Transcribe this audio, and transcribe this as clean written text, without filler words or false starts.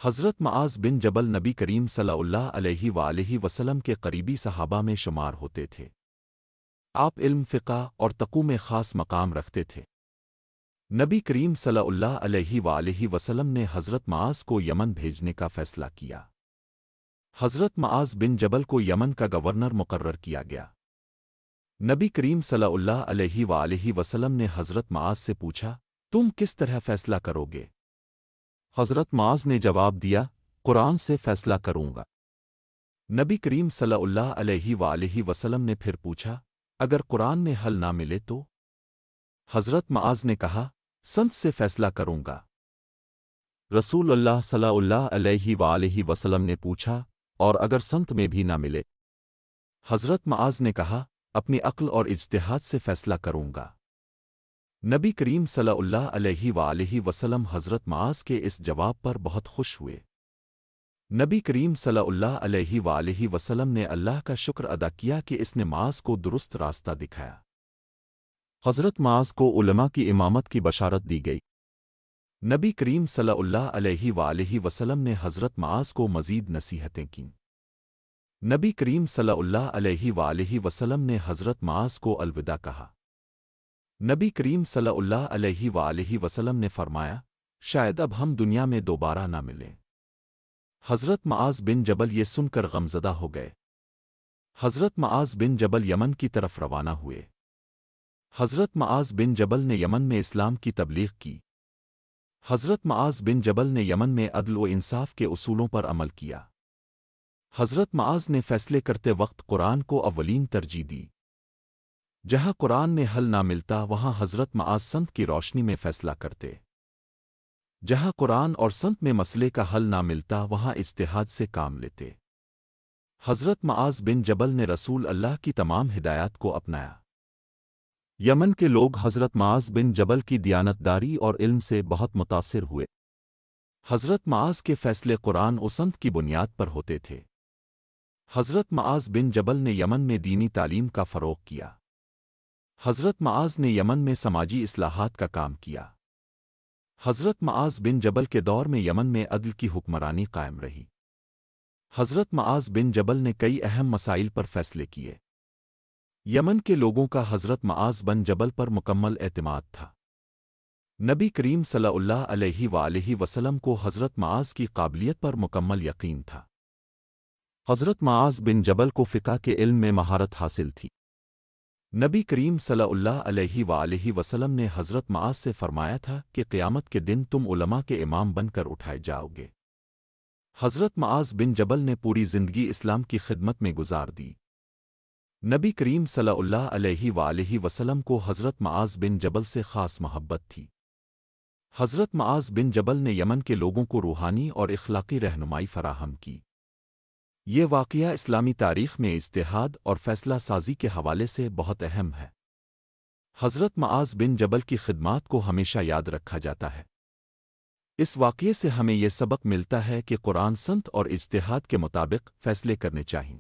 حضرت معاذ بن جبل نبی کریم صلی اللہ علیہ وآلہ وسلم کے قریبی صحابہ میں شمار ہوتے تھے۔ آپ علم، فقہ اور تقوی میں خاص مقام رکھتے تھے۔ نبی کریم صلی اللہ علیہ وآلہ وسلم نے حضرت معاذ کو یمن بھیجنے کا فیصلہ کیا۔ حضرت معاذ بن جبل کو یمن کا گورنر مقرر کیا گیا۔ نبی کریم صلی اللہ علیہ وآلہ وسلم نے حضرت معاذ سے پوچھا، تم کس طرح فیصلہ کرو گے؟ حضرت معاذ نے جواب دیا، قرآن سے فیصلہ کروں گا۔ نبی کریم صلی اللہ علیہ وآلہ وسلم نے پھر پوچھا، اگر قرآن میں حل نہ ملے تو؟ حضرت معاذ نے کہا، سنت سے فیصلہ کروں گا۔ رسول اللہ صلی اللہ علیہ وآلہ وسلم نے پوچھا، اور اگر سنت میں بھی نہ ملے؟ حضرت معاذ نے کہا، اپنی عقل اور اجتہاد سے فیصلہ کروں گا۔ نبی کریم صلی اللہ علیہ وآلہ وسلم حضرت معاذ کے اس جواب پر بہت خوش ہوئے۔ نبی کریم صلی اللہ علیہ وآلہ وسلم نے اللہ کا شکر ادا کیا کہ اس نے معاذ کو درست راستہ دکھایا۔ حضرت معاذ کو علماء کی امامت کی بشارت دی گئی۔ نبی کریم صلی اللہ علیہ وآلہ وسلم نے حضرت معاذ کو مزید نصیحتیں کیں۔ نبی کریم صلی اللہ علیہ وآلہ وسلم نے حضرت معاذ کو الوداع کہا۔ نبی کریم صلی اللہ علیہ وآلہ وسلم نے فرمایا، شاید اب ہم دنیا میں دوبارہ نہ ملیں۔ حضرت معاذ بن جبل یہ سن کر غمزدہ ہو گئے۔ حضرت معاذ بن جبل یمن کی طرف روانہ ہوئے۔ حضرت معاذ بن جبل نے یمن میں اسلام کی تبلیغ کی۔ حضرت معاذ بن جبل نے یمن میں عدل و انصاف کے اصولوں پر عمل کیا۔ حضرت معاذ نے فیصلے کرتے وقت قرآن کو اولین ترجیح دی۔ جہاں قرآن میں حل نہ ملتا وہاں حضرت معاذ سنت کی روشنی میں فیصلہ کرتے۔ جہاں قرآن اور سنت میں مسئلے کا حل نہ ملتا وہاں اجتہاد سے کام لیتے۔ حضرت معاذ بن جبل نے رسول اللہ کی تمام ہدایات کو اپنایا۔ یمن کے لوگ حضرت معاذ بن جبل کی دیانتداری اور علم سے بہت متاثر ہوئے۔ حضرت معاذ کے فیصلے قرآن و سنت کی بنیاد پر ہوتے تھے۔ حضرت معاذ بن جبل نے یمن میں دینی تعلیم کا فروغ کیا۔ حضرت معاذ نے یمن میں سماجی اصلاحات کا کام کیا۔ حضرت معاذ بن جبل کے دور میں یمن میں عدل کی حکمرانی قائم رہی۔ حضرت معاذ بن جبل نے کئی اہم مسائل پر فیصلے کیے۔ یمن کے لوگوں کا حضرت معاذ بن جبل پر مکمل اعتماد تھا۔ نبی کریم صلی اللہ علیہ وآلہ وسلم کو حضرت معاذ کی قابلیت پر مکمل یقین تھا۔ حضرت معاذ بن جبل کو فقہ کے علم میں مہارت حاصل تھی۔ نبی کریم صلی اللہ علیہ وآلہ وسلم نے حضرت معاذ سے فرمایا تھا کہ قیامت کے دن تم علماء کے امام بن کر اٹھائے جاؤ گے۔ حضرت معاذ بن جبل نے پوری زندگی اسلام کی خدمت میں گزار دی۔ نبی کریم صلی اللہ علیہ وآلہ وسلم کو حضرت معاذ بن جبل سے خاص محبت تھی۔ حضرت معاذ بن جبل نے یمن کے لوگوں کو روحانی اور اخلاقی رہنمائی فراہم کی۔ یہ واقعہ اسلامی تاریخ میں اجتہاد اور فیصلہ سازی کے حوالے سے بہت اہم ہے۔ حضرت معاذ بن جبل کی خدمات کو ہمیشہ یاد رکھا جاتا ہے۔ اس واقعے سے ہمیں یہ سبق ملتا ہے کہ قرآن سنت اور اجتہاد کے مطابق فیصلے کرنے چاہئیں۔